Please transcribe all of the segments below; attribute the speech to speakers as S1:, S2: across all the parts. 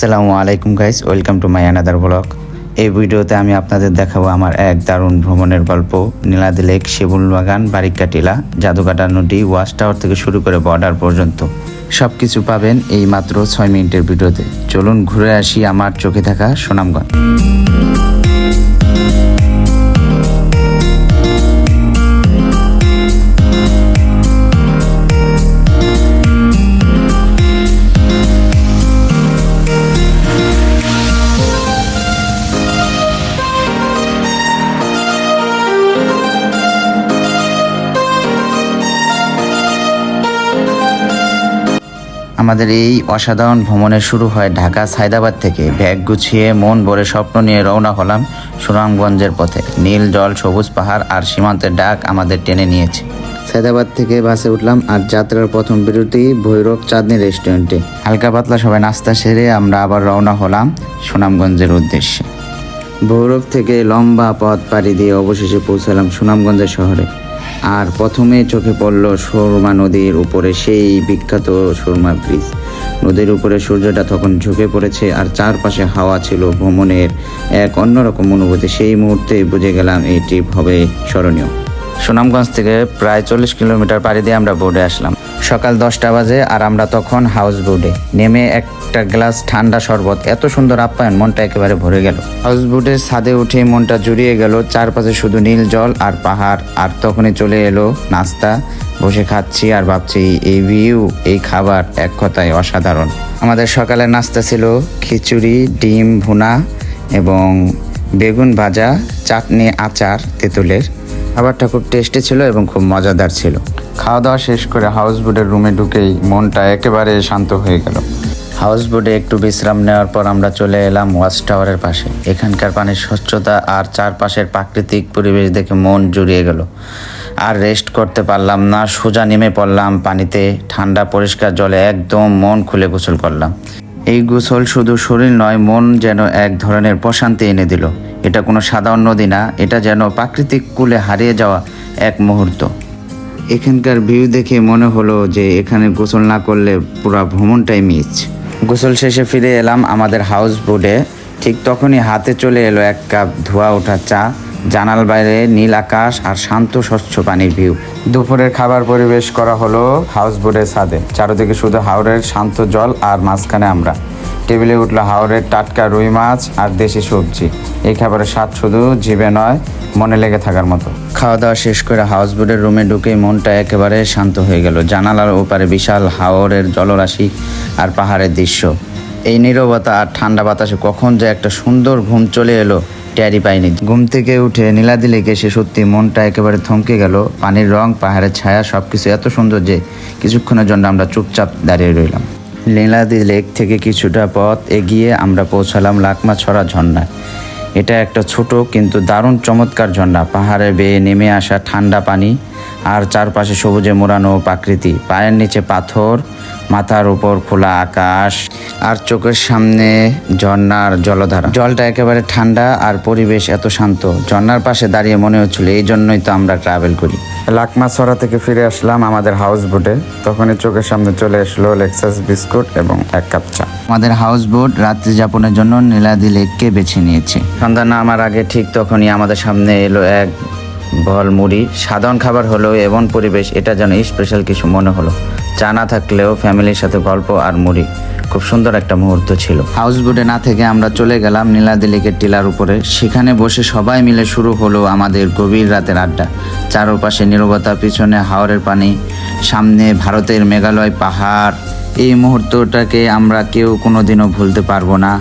S1: আসসালামু আলাইকুম guys, welcome to my another blog. এই ভিডিওতে আমি আপনাদের দেখাবো আমার এক দারুণ ভ্রমণের গল্প। নীলাদ্রি লেক, শিমুল বাগান, বারিক্কা টিলা, জাদুকাটা নদী, ওয়াচ টাওয়ার থেকে শুরু করে বর্ডার পর্যন্ত সব কিছু পাবেন এই মাত্র 6 মিনিটের ভিডিওতে। চলুন ঘুরে আসি আমার চোখে থাকা সুনামগঞ্জ। আমাদের এই অসাধারণ ভ্রমণের শুরু হয় ঢাকা সায়দাবাদ থেকে। ব্যাগ গুছিয়ে মন ভরে স্বপ্ন নিয়ে রওনা হলাম সুনামগঞ্জের পথে। নীল জল, সবুজ পাহাড় আর সীমান্তের ডাক আমাদের টেনে নিয়েছে। সায়দাবাদ থেকে বাসে উঠলাম আর যাত্রার প্রথম বিরতি ভৈরব চাঁদনী রেস্টুরেন্টে। হালকা পাতলা সবাই নাস্তা সেরে আমরা আবার রওনা হলাম সুনামগঞ্জের উদ্দেশ্যে। ভৈরব থেকে লম্বা পথ পাড়ি দিয়ে অবশেষে পৌঁছালাম সুনামগঞ্জের শহরে। আর প্রথমে চোখে পড়ল সুরমা নদীর উপরে সেই বিখ্যাত সুরমা ব্রিজ। নদীর উপরে সূর্যটা তখন ঝুঁকে পড়েছে আর চারপাশে হাওয়া ছিল ভ্রমণের এক অন্যরকম অনুভূতি। সেই মুহূর্তে বুঝে গেলাম এই ট্রিপ হবে স্মরণীয়। সুনামগঞ্জ থেকে প্রায় 40 কিলোমিটার পাড়ি দিয়ে আমরা বোর্ডে আসলাম। সকাল 10টা বাজে আর আমরা তখন হাউস বোটে নেমে একটা গ্লাস ঠান্ডা শরবত, এত সুন্দর আপ্যায়ন, মনটা একেবারে ভরে গেল। হাউস বোটের ছাদে উঠে মনটা জুড়িয়ে গেল। চারপাশে শুধু নীল জল আর পাহাড়। আর তখনই চলে এলো নাস্তা। বসে খাচ্ছি আর ভাবছি এই ভিউ, এই খাবার এক কথায় অসাধারণ। আমাদের সকালের নাস্তা ছিল খিচুড়ি, ডিম ভুনা এবং বেগুন ভাজা, চাটনি, আচার তেঁতুলের। খাবারটা খুব টেস্টি ছিল এবং খুব মজাদার ছিল। খাওয়া দাওয়া শেষ করে হাউস বোটের রুমে ঢুকেই মনটা একেবারে শান্ত হয়ে গেল। হাউস বোটে একটু বিশ্রাম নেওয়ার পর আমরা চলে এলাম ওয়াচ টাওয়ারের পাশে। এখানকার পানির স্বচ্ছতা আর চারপাশের প্রাকৃতিক পরিবেশ দেখে মন জুড়িয়ে গেল। আর রেস্ট করতে পারলাম না, সোজা নেমে পড়লাম পানিতে। ঠান্ডা পরিষ্কার জলে একদম মন খুলে গোসল করলাম। এই গোসল শুধু শরীর নয়, মন যেন এক ধরনের প্রশান্তি এনে দিল। এটা কোনো সাধারণ নদী না, এটা যেন প্রাকৃতিক কূলে হারিয়ে যাওয়া এক মুহূর্ত। এখানকার ভিউ দেখে মনে হলো যে এখানে গোসল না করলে পুরো ভ্রমণটাই মিস। গোসল শেষে ফিরে এলাম আমাদের হাউস বোটে। ঠিক তখনই হাতে চলে এলো এক কাপ ধোয়া ওঠা চা। জানাল বাইরে নীল আকাশ আর শান্ত স্বচ্ছ পানির ভিউ। দুপুরের খাবার পরিবেশ করা হলো হাউস বোটের ছাদে। চারদিকে শুধু হাওরের শান্ত জল আর মাঝখানে আমরা। টেবিলে উঠলো হাওরের টাটকা রুই মাছ আর দেশি সবজি। এই খাবারের স্বাদ শুধু জিভে নয়, মনে লেগে থাকার মতো। খাওয়া দাওয়া শেষ করে হাউস বোটের রুমে ঢুকেই মনটা একেবারে শান্ত হয়ে গেল। জানালার ওপারে বিশাল হাওরের জলরাশি আর পাহাড়ের দৃশ্য। এই নীরবতা আর ঠান্ডা বাতাসে কখন যে একটা সুন্দর ঘুম চলে এলো টেরই পাইনি। ঘুম থেকে উঠে নীলাদ্রি লেকে এসে সত্যি মনটা একেবারে থমকে গেল। পানির রং, পাহাড়ের ছায়া, সবকিছু এত সুন্দর যে কিছুক্ষণের জন্য আমরা চুপচাপ দাঁড়িয়ে রইলাম। নীলাদ্রি লেক থেকে কিছুটা পথ এগিয়ে আমরা পৌঁছালাম লাকমাছড়া ঝর্ণায়। এটা একটা ছোট কিন্তু দারুণ চমৎকার ঝর্ণা। পাহাড়ে বেয়ে নেমে আসা ঠান্ডা পানি আর চারপাশে সবুজে মোড়ানো প্রকৃতি। পায়ের নিচে পাথর, মাথার উপর খোলা আকাশ আর চোখের সামনে ঝর্ণার জলধারা। জলটা একেবারে ঠান্ডা আর পরিবেশ এত শান্ত। ঝর্ণার পাশে দাঁড়িয়ে মনে হচ্ছিল এই জন্যই তো আমরা ট্রাভেল করি। লাকমাছড়া থেকে ফিরে আসলাম আমাদের হাউস বোটে। তখনই চোখের সামনে চলে আসলো লেক্সাস বিস্কুট এবং এক কাপ চা। আমাদের হাউস বোট রাত্রি যাপনের জন্য নীলাদ্রি লেককে বেছে নিয়েছে। সন্ধ্যা নামার আগে ঠিক তখনই আমাদের সামনে এলো এক বল মুড়ি। সাধারণ খাবার হলেও এমন পরিবেশ, এটা যেন স্পেশাল কিছু মনে হলো। চা না থাকলেও ফ্যামিলির সাথে গল্প আর মুড়ি, খুব সুন্দর একটা মুহূর্ত ছিল। হাউস বোটে না থেকে আমরা চলে গেলাম নীলাদ্রি লেকের টিলার উপরে। সেখানে বসে সবাই মিলে শুরু হলো আমাদের গভীর রাতের আড্ডা। চারপাশে নীরবতা, পিছনে হাওরের পানি, সামনে ভারতের মেঘালয় পাহাড়। এই মুহূর্তটাকে আমরা কেউ কোনোদিনও ভুলতে পারবো না।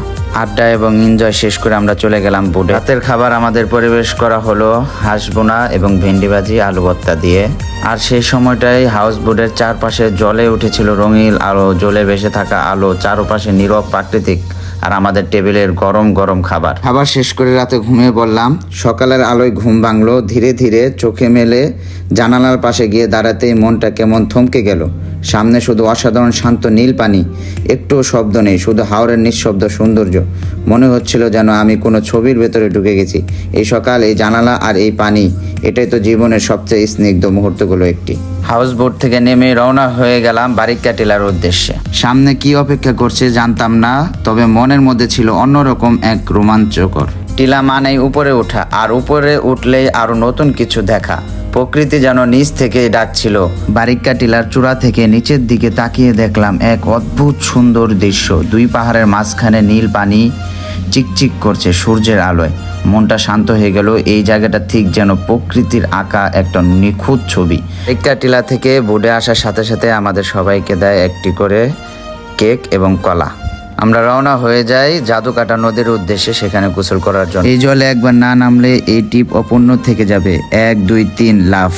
S1: আড্ডা এবং এনজয় শেষ করে আমরা চলে গেলাম বোটে। রাতের খাবার আমাদের পরিবেশ করা হলো হাঁস বোনা এবং ভেন্ডি ভাজি, আলু ভর্তা দিয়ে। আর সেই সময়টাই হাউস বোটের চারপাশে জলে উঠেছিল রঙিন আলো, জ্বলে ভেসে থাকা আলো, চারপাশে নীরব প্রাকৃতিক আর আমাদের টেবিলের গরম গরম খাবার। খাবার শেষ করে রাতে ঘুমিয়ে পড়লাম। সকালের আলোয় ঘুম ভাঙলো। ধীরে ধীরে চোখে মেলে জানালার পাশে গিয়ে দাঁড়াতেই মনটা কেমন থমকে গেল। সামনে শুধু অসাধারণ শান্ত নীল পানি, একটুও শব্দ নেই, শুধু হাওরের নিঃশব্দ সৌন্দর্য। মনে হচ্ছিল যেন আমি কোনো ছবির ভেতরে ঢুকে গেছি। এই সকাল, এই জানালা আর এই পানি, এটাই তো জীবনের সবচেয়ে স্নিগ্ধ মুহূর্তগুলো একটি। হাউস বোট থেকে নেমে রওনা হয়ে গেলাম বারিক্কা টিলার উদ্দেশ্যে। সামনে কি অপেক্ষা করছে জানতাম না, তবে মনের মধ্যে ছিল অন্যরকম এক রোমাঞ্চকর। টিলা মানেই উপরে ওঠা, আর উপরে উঠলেই আরো নতুন কিছু দেখা। প্রকৃতি যেন নিচ থেকেই ডাকছিল। বারিক্কা টিলার চূড়া থেকে নিচের দিকে তাকিয়ে দেখলাম এক অদ্ভুত সুন্দর দৃশ্য। দুই পাহাড়ের মাঝখানে নীল পানি চিকচিক করছে সূর্যের আলোয়। মনটা শান্ত হয়ে গেল। এই জায়গাটা ঠিক যেন প্রকৃতির আঁকা একটা নিখুঁত ছবি। বারিক্কা টিলা থেকে বোটে আসার সাথে সাথে আমাদের সবাইকে দেয় একটি করে কেক এবং কলা। আমরা রওনা হয়ে যাই জাদুকাটা নদীর উদ্দেশ্যে, সেখানে গোসল করার জন্য। এই জলে একবার না নামলে এই টিপ অপূর্ণ থেকে যাবে। 1 2 3 লাফ।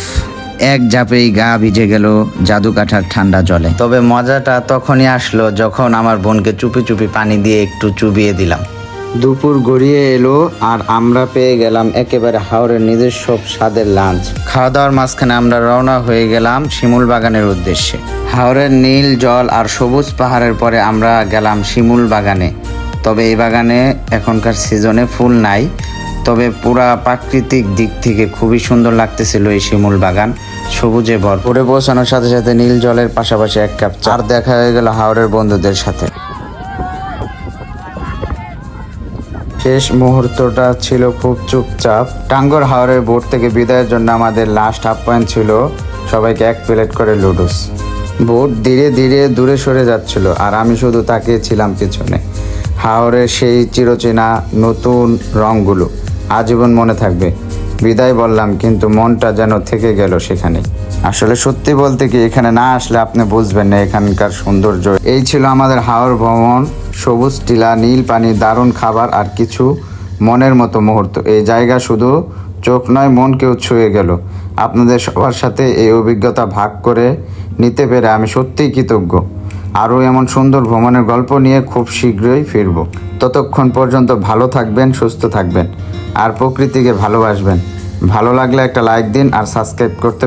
S1: এক ঝাঁপেই গা ভিজে গেল জাদুকাঠার ঠান্ডা জলে। তবে মজাটা তখনই আসলো যখন আমার বোনকে চুপি চুপি পানি দিয়ে একটু চুবিয়ে দিলাম। দুপুর গড়িয়ে এলো আর আমরা পেয়ে গেলাম একেবারে হাওরের নিজস্ব স্বাদের লাঞ্চ। খাওয়া দাওয়ার মাঝখানে আমরা রওনা হয়ে গেলাম শিমুল বাগানের উদ্দেশ্যে। হাওরের নীল জল আর সবুজ পাহাড়ের পরে আমরা গেলাম শিমুল বাগানে। তবে এই বাগানে এখনকার সিজনে ফুল নাই, তবে পুরা প্রাকৃতিক দিক থেকে খুবই সুন্দর লাগতেছিল এই শিমুল বাগান, সবুজে ভরপুর। পৌঁছানোর সাথে সাথে নীল জলের পাশাপাশি এক কাপ চা দেখা হয়ে গেল হাওরের বন্ধুদের সাথে। শেষ মুহূর্তটা ছিল খুব চুপচাপ। টাঙ্গর হাওরের বোট থেকে বিদায়ের জন্য আমাদের লাস্ট আপ্যায়ন ছিল সবাইকে 1 প্লেট করে লুডুস। বোট ধীরে ধীরে দূরে সরে যাচ্ছিল আর আমি শুধু তাকিয়েছিলাম পিছনে। হাওরের সেই চিরচেনা নতুন রঙগুলো আজীবন মনে থাকবে। বিদায় বললাম, কিন্তু মনটা যেন থেকে গেল সেখানে। আসলে সত্যি বলতে কি, এখানে না আসলে আপনি বুঝবেন না এখানকার সৌন্দর্য। এই ছিল আমাদের হাওর ভ্রমণ। সবুজ টিলা, নীল পানি, দারুণ খাবার আর কিছু মনের মতো মুহূর্ত। এই জায়গা শুধু চোখ নয়, মনকেও ছুঁয়ে গেল। আপনাদের সবার সাথে এই অভিজ্ঞতা ভাগ করে নিতে পেরে আমি সত্যিই কৃতজ্ঞ। আরও এমন সুন্দর ভ্রমণের গল্প নিয়ে খুব শীঘ্রই ফিরব। ততক্ষণ পর্যন্ত ভালো থাকবেন, সুস্থ থাকবেন আর প্রকৃতিকে ভালোবাসবেন। ভালো লাগলে একটা লাইক দিন আর সাবস্ক্রাইব করতে